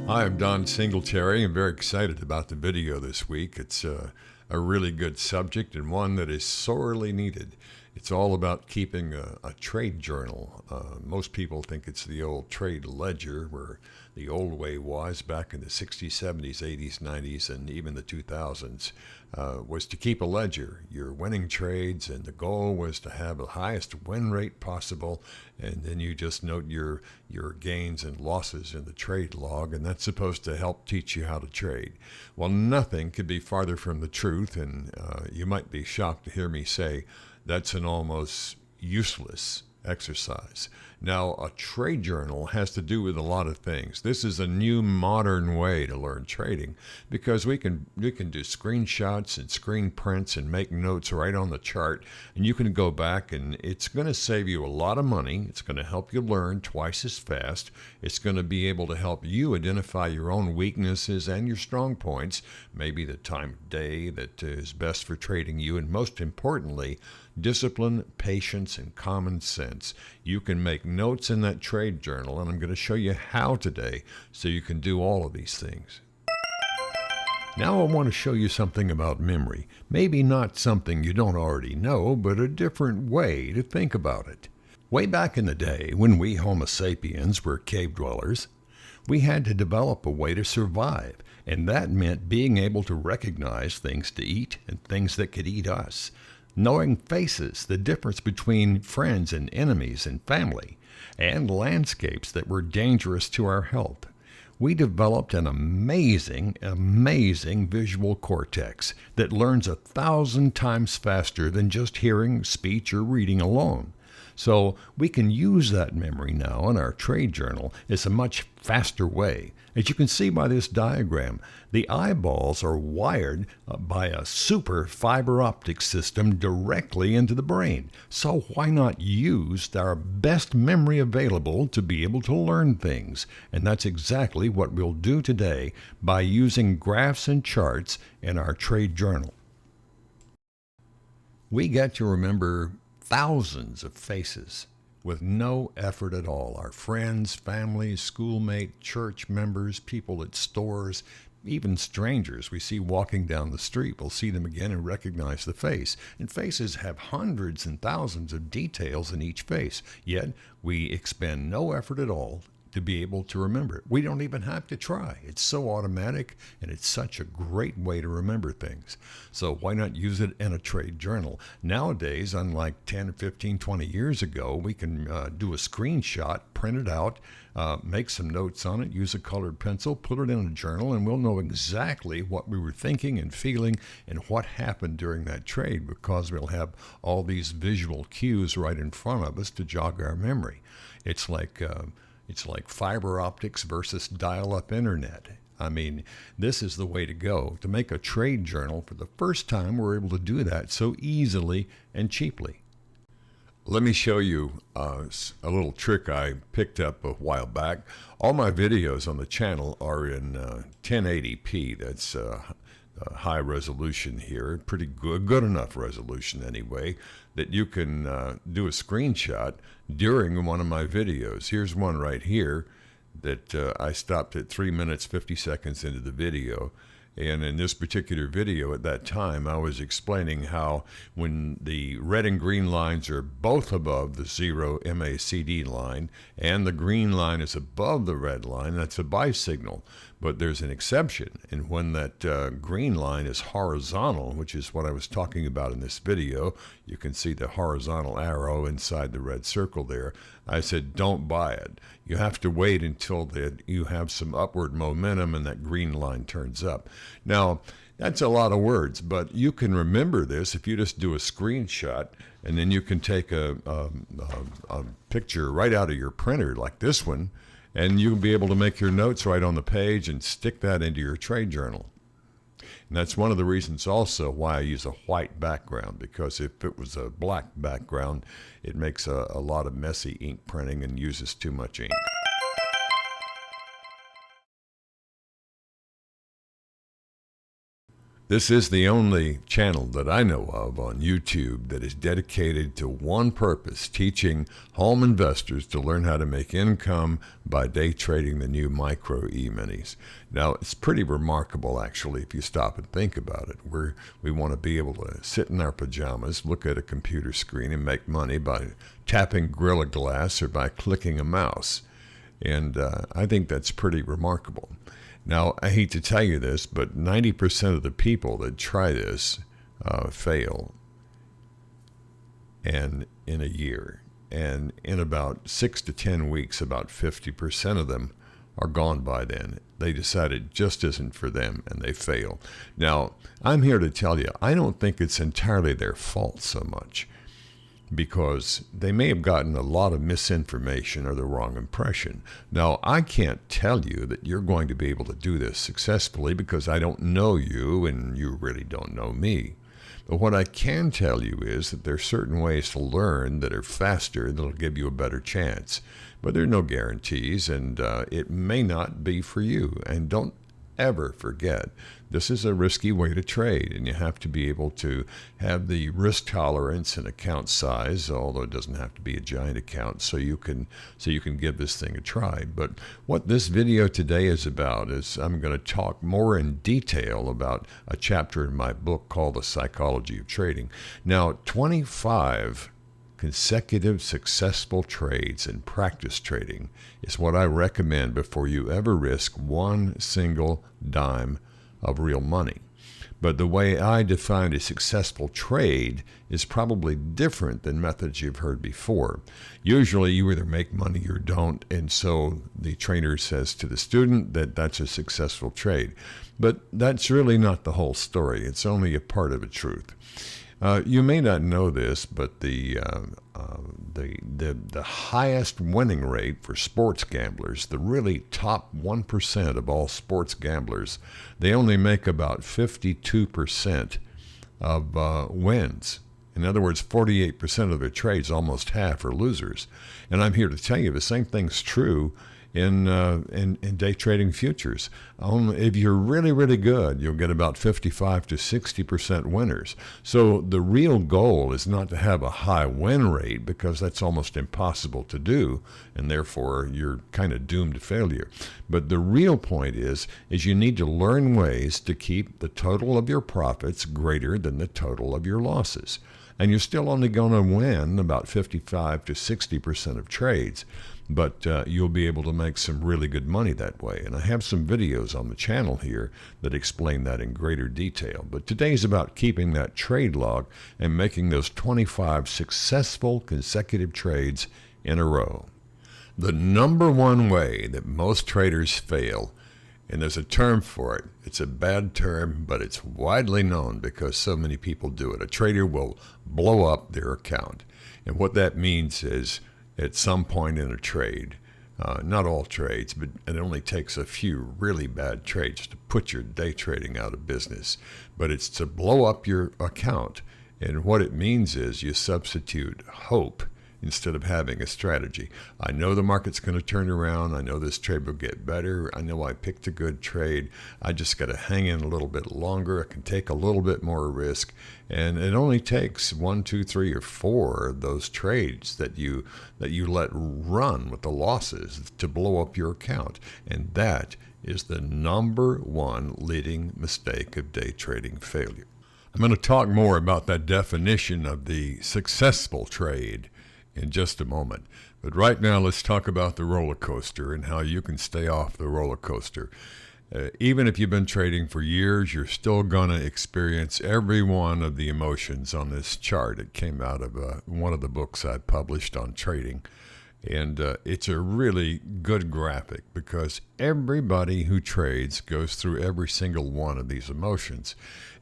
Hi, I'm Don Singletary. I'm very excited about the video this week. It's a really good subject and one that is sorely needed. It's all about keeping a trade journal. Most people think it's the old trade ledger, where the old way was back in the 60s, 70s, 80s, 90s, and even the 2000s, was to keep a ledger. Your winning trades, and the goal was to have the highest win rate possible, and then you just note your gains and losses in the trade log, and that's supposed to help teach you how to trade. Well, nothing could be farther from the truth, and you might be shocked to hear me say that's an almost useless exercise. Now, a trade journal has to do with a lot of things. This is a new modern way to learn trading, because we can do screenshots and screen prints and make notes right on the chart, and you can go back, and it's going to save you a lot of money. It's going to help you learn twice as fast. It's going to be able to help you identify your own weaknesses and your strong points, maybe the time of day that is best for trading you, and most importantly, discipline, patience, and common sense. You can make notes in that trade journal, and I'm going to show you how today so you can do all of these things. Now I want to show you something about memory. Maybe not something you don't already know, but a different way to think about it. Way back in the day, when we Homo sapiens were cave dwellers, we had to develop a way to survive, and that meant being able to recognize things to eat and things that could eat us. Knowing faces, the difference between friends and enemies and family, and landscapes that were dangerous to our health. We developed an amazing visual cortex that learns 1,000 times faster than just hearing, speech, or reading alone. So we can use that memory now in our trade journal. It's a much faster way. As you can see by this diagram, the eyeballs are wired by a super fiber optic system directly into the brain. So why not use our best memory available to be able to learn things? And that's exactly what we'll do today by using graphs and charts in our trade journal. We get to remember thousands of faces with no effort at all. Our friends, families, schoolmates, church members, people at stores, even strangers we see walking down the street. We'll see them again and recognize the face. And faces have hundreds and thousands of details in each face, yet we expend no effort at all to be able to remember it. We don't even have to try. It's so automatic, and it's such a great way to remember things. So why not use it in a trade journal? Nowadays, unlike 10, 15, 20 years ago, we can do a screenshot, print it out, make some notes on it, use a colored pencil, put it in a journal, and we'll know exactly what we were thinking and feeling and what happened during that trade, because we'll have all these visual cues right in front of us to jog our memory. It's like fiber optics versus dial-up internet. I mean, this is the way to go. To make a trade journal, for the first time, we're able to do that so easily and cheaply. Let me show you a little trick I picked up a while back. All my videos on the channel are in 1080p. That's high resolution here, pretty good enough resolution anyway, that you can do a screenshot during one of my videos. Here's one right here that I stopped at 3 minutes 50 seconds into the video. And in this particular video at that time, I was explaining how when the red and green lines are both above the 0 MACD line and the green line is above the red line, that's a buy signal. But there's an exception, and when that green line is horizontal, which is what I was talking about in this video, you can see the horizontal arrow inside the red circle there. I said, don't buy it. You have to wait until you have some upward momentum and that green line turns up. Now, that's a lot of words, but you can remember this if you just do a screenshot, and then you can take a picture right out of your printer like this one, and you'll be able to make your notes right on the page and stick that into your trade journal. And that's one of the reasons also why I use a white background, because if it was a black background, it makes a lot of messy ink printing and uses too much ink. This is the only channel that I know of on YouTube that is dedicated to one purpose, teaching home investors to learn how to make income by day trading the new Micro E-minis. Now, it's pretty remarkable, actually, if you stop and think about it. We want to be able to sit in our pajamas, look at a computer screen, and make money by tapping Gorilla Glass or by clicking a mouse. And I think that's pretty remarkable. Now, I hate to tell you this, but 90% of the people that try this fail and in a year. And in about 6 to 10 weeks, about 50% of them are gone by then. They decide it just isn't for them, and they fail. Now, I'm here to tell you, I don't think it's entirely their fault so much, because they may have gotten a lot of misinformation or the wrong impression. Now, I can't tell you that you're going to be able to do this successfully because I don't know you and you really don't know me. But what I can tell you is that there are certain ways to learn that are faster, that'll give you a better chance. But there are no guarantees, and it may not be for you. And don't ever forget, this is a risky way to trade, and you have to be able to have the risk tolerance and account size, although it doesn't have to be a giant account, so you can give this thing a try. But what this video today is about is I'm going to talk more in detail about a chapter in my book called The Psychology of Trading. Now, 25 consecutive successful trades in practice trading is what I recommend before you ever risk one single dime of real money. But the way I define a successful trade is probably different than methods you've heard before. Usually you either make money or don't, and so the trainer says to the student that that's a successful trade. But that's really not the whole story. It's only a part of the truth. You may not know this, but the highest winning rate for sports gamblers, the really top 1% of all sports gamblers, they only make about 52% of wins. In other words, 48% of their trades, almost half, are losers. And I'm here to tell you the same thing's true in day trading futures. If you're really, really good, you'll get about 55 to 60% winners. So the real goal is not to have a high win rate, because that's almost impossible to do, and therefore you're kind of doomed to failure. But the real point is you need to learn ways to keep the total of your profits greater than the total of your losses. And you're still only going to win about 55 to 60% of trades, but you'll be able to make some really good money that way. And I have some videos on the channel here that explain that in greater detail. But today's about keeping that trade log and making those 25 successful consecutive trades in a row. The number one way that most traders fail, and there's a term for it. It's a bad term, but it's widely known because so many people do it. A trader will blow up their account. And what that means is, at some point in a trade, not all trades, but it only takes a few really bad trades to put your day trading out of business. But it's to blow up your account. And what it means is you substitute hope instead of having a strategy. I know the market's going to turn around. I know this trade will get better. I know I picked a good trade. I just got to hang in a little bit longer. I can take a little bit more risk. And it only takes 1, 2, 3, or 4 of those trades that you let run with the losses to blow up your account. And that is the number one leading mistake of day trading failure. I'm going to talk more about that definition of the successful trade in just a moment. But right now, let's talk about the roller coaster and how you can stay off the roller coaster. Even if you've been trading for years, you're still going to experience every one of the emotions on this chart. It came out of one of the books I published on trading. And it's a really good graphic because everybody who trades goes through every single one of these emotions.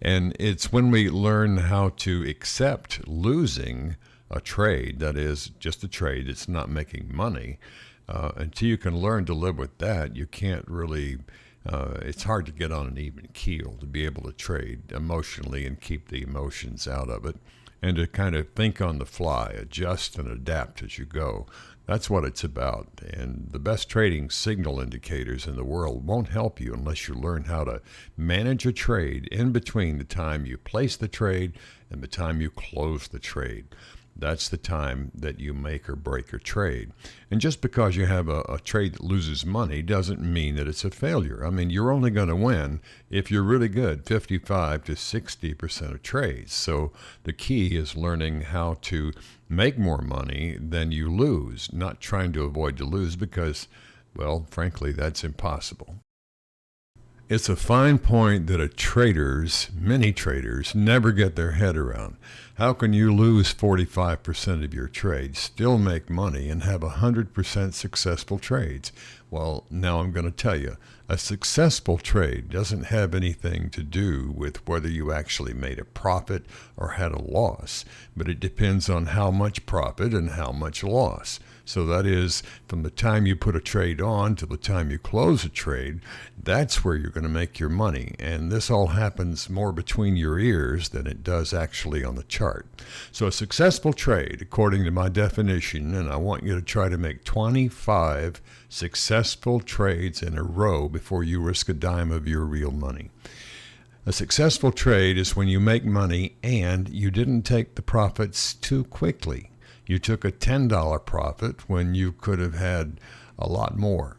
And it's when we learn how to accept losing a trade, that is just a trade, it's not making money, until you can learn to live with that, you can't really, it's hard to get on an even keel to be able to trade emotionally and keep the emotions out of it, and to kind of think on the fly, adjust and adapt as you go. That's what it's about. And the best trading signal indicators in the world won't help you unless you learn how to manage a trade in between the time you place the trade and the time you close the trade. That's the time that you make or break a trade. And just because you have a trade that loses money doesn't mean that it's a failure. I mean, you're only going to win if you're really good 55 to 60% of trades. So the key is learning how to make more money than you lose, not trying to avoid to lose because, well, frankly, that's impossible. It's a fine point that many traders, never get their head around. How can you lose 45% of your trades, still make money, and have 100% successful trades? Well, now I'm going to tell you. A successful trade doesn't have anything to do with whether you actually made a profit or had a loss, but it depends on how much profit and how much loss. So that is, from the time you put a trade on to the time you close a trade, that's where you're going to make your money. And this all happens more between your ears than it does actually on the chart. So a successful trade, according to my definition, and I want you to try to make 25 successful trades in a row before you risk a dime of your real money. A successful trade is when you make money and you didn't take the profits too quickly. You took a $10 profit when you could have had a lot more.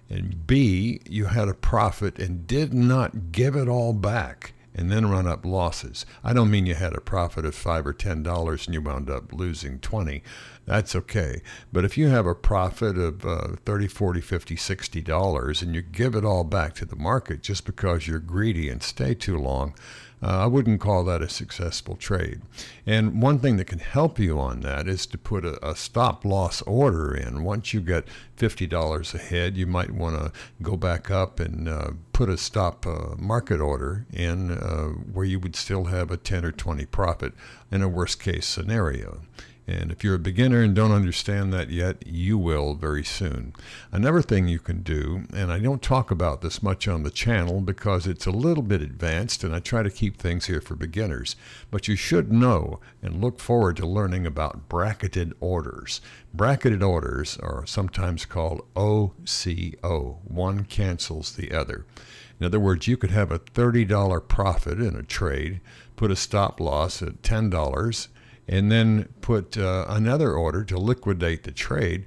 And B, you had a profit and did not give it all back and then run up losses. I don't mean you had a profit of $5 or $10 and you wound up losing 20. That's okay. But if you have a profit of $30, $40, $50, $60 and you give it all back to the market just because you're greedy and stay too long, I wouldn't call that a successful trade. And one thing that can help you on that is to put a stop loss order in. Once you get $50 ahead, you might want to go back up and put a stop market order in where you would still have a 10 or 20 profit in a worst case scenario. And if you're a beginner and don't understand that yet, you will very soon. Another thing you can do, and I don't talk about this much on the channel because it's a little bit advanced and I try to keep things here for beginners, but you should know and look forward to learning about bracketed orders. Bracketed orders are sometimes called OCO. One cancels the other. In other words, you could have a $30 profit in a trade, put a stop loss at $10, and then put another order to liquidate the trade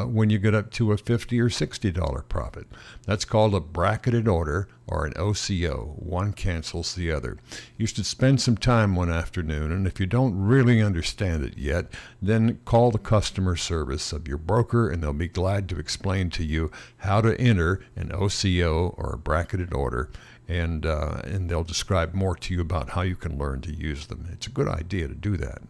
when you get up to a $50 or $60 profit. That's called a bracketed order or an OCO. One cancels the other. You should spend some time one afternoon, and if you don't really understand it yet, then call the customer service of your broker, and they'll be glad to explain to you how to enter an OCO or a bracketed order. And they'll describe more to you about how you can learn to use them. It's a good idea to do that.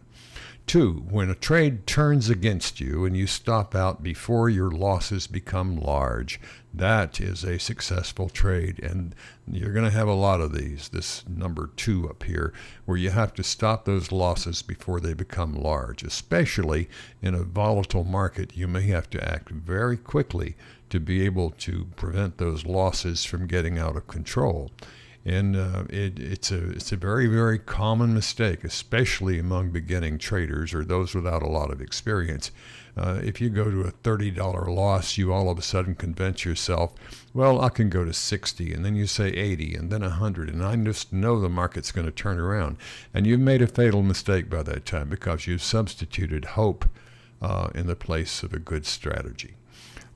2, when a trade turns against you and you stop out before your losses become large, that is a successful trade. And you're going to have a lot of these, this number 2 up here, where you have to stop those losses before they become large. Especially in a volatile market, you may have to act very quickly to be able to prevent those losses from getting out of control. And it's a very, very common mistake, especially among beginning traders or those without a lot of experience. If you go to a $30 loss, you all of a sudden convince yourself, well, I can go to 60, and then you say 80, and then 100, and I just know the market's going to turn around. And you've made a fatal mistake by that time because you've substituted hope in the place of a good strategy.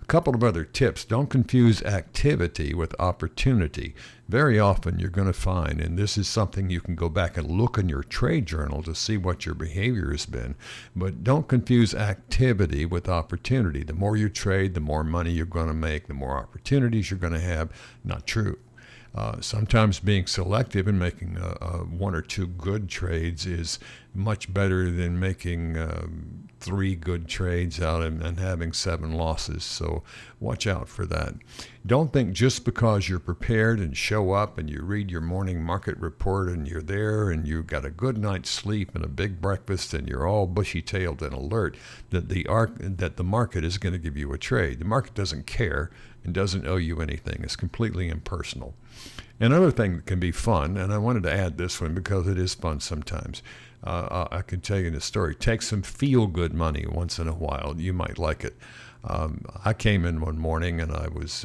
A couple of other tips. Don't confuse activity with opportunity. Very often you're going to find, and this is something you can go back and look in your trade journal to see what your behavior has been, but don't confuse activity with opportunity. The more you trade, the more money you're going to make, the more opportunities you're going to have. Not true. Sometimes being selective and making 1 or 2 good trades is much better than making 3 good trades out and having 7 losses. So watch out for that. Don't think just because you're prepared and show up and you read your morning market report and you're there and you got a good night's sleep and a big breakfast and you're all bushy-tailed and alert that the market is going to give you a trade. The market doesn't care. and doesn't owe you anything. It's completely impersonal. Another thing that can be fun, and I wanted to add this one because it is fun sometimes. I can tell you the story. Take some feel-good money once in a while. You might like it. I came in one morning and I was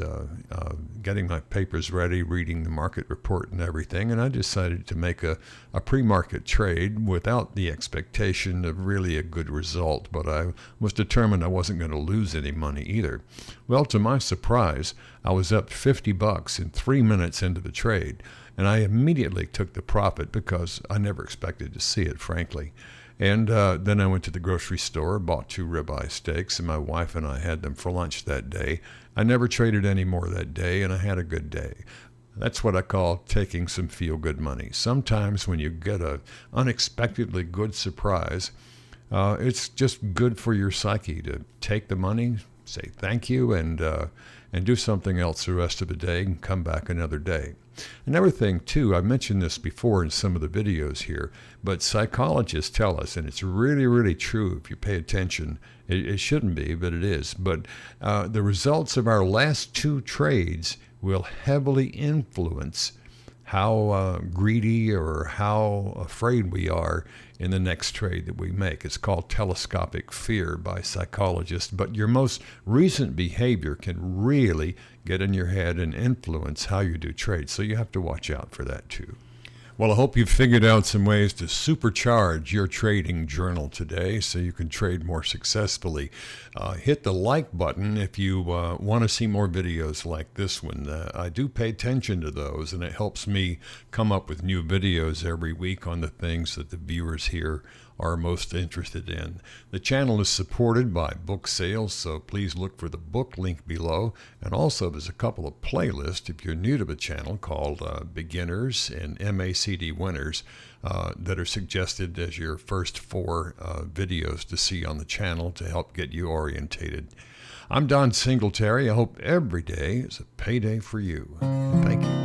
getting my papers ready, reading the market report and everything, and I decided to make a pre-market trade without the expectation of really a good result, but I was determined I wasn't going to lose any money either. Well, to my surprise, I was up $50 in 3 minutes into the trade, and I immediately took the profit because I never expected to see it, frankly. And then I went to the grocery store, bought 2 ribeye steaks, and my wife and I had them for lunch that day. I never traded any more that day, and I had a good day. That's what I call taking some feel-good money. Sometimes when you get an unexpectedly good surprise, it's just good for your psyche to take the money, say thank you, and do something else the rest of the day and come back another day. Another thing, too, I mentioned this before in some of the videos here, but psychologists tell us, and it's really, really true if you pay attention. It shouldn't be, but it is. But the results of our last 2 trades will heavily influence how greedy or how afraid we are in the next trade that we make. It's called telescopic fear by psychologists, but your most recent behavior can really get in your head and influence how you do trades, so you have to watch out for that too. Well, I hope you've figured out some ways to supercharge your trading journal today so you can trade more successfully. Hit the like button if you want to see more videos like this one. I do pay attention to those, and it helps me come up with new videos every week on the things that the viewers here are most interested in. The channel is supported by book sales, so please look for the book link below. And also there's a couple of playlists if you're new to the channel called Beginners and MACD Winners that are suggested as your first 4 videos to see on the channel to help get you orientated. I'm Don Singletary. I hope every day is a payday for you. Thank you.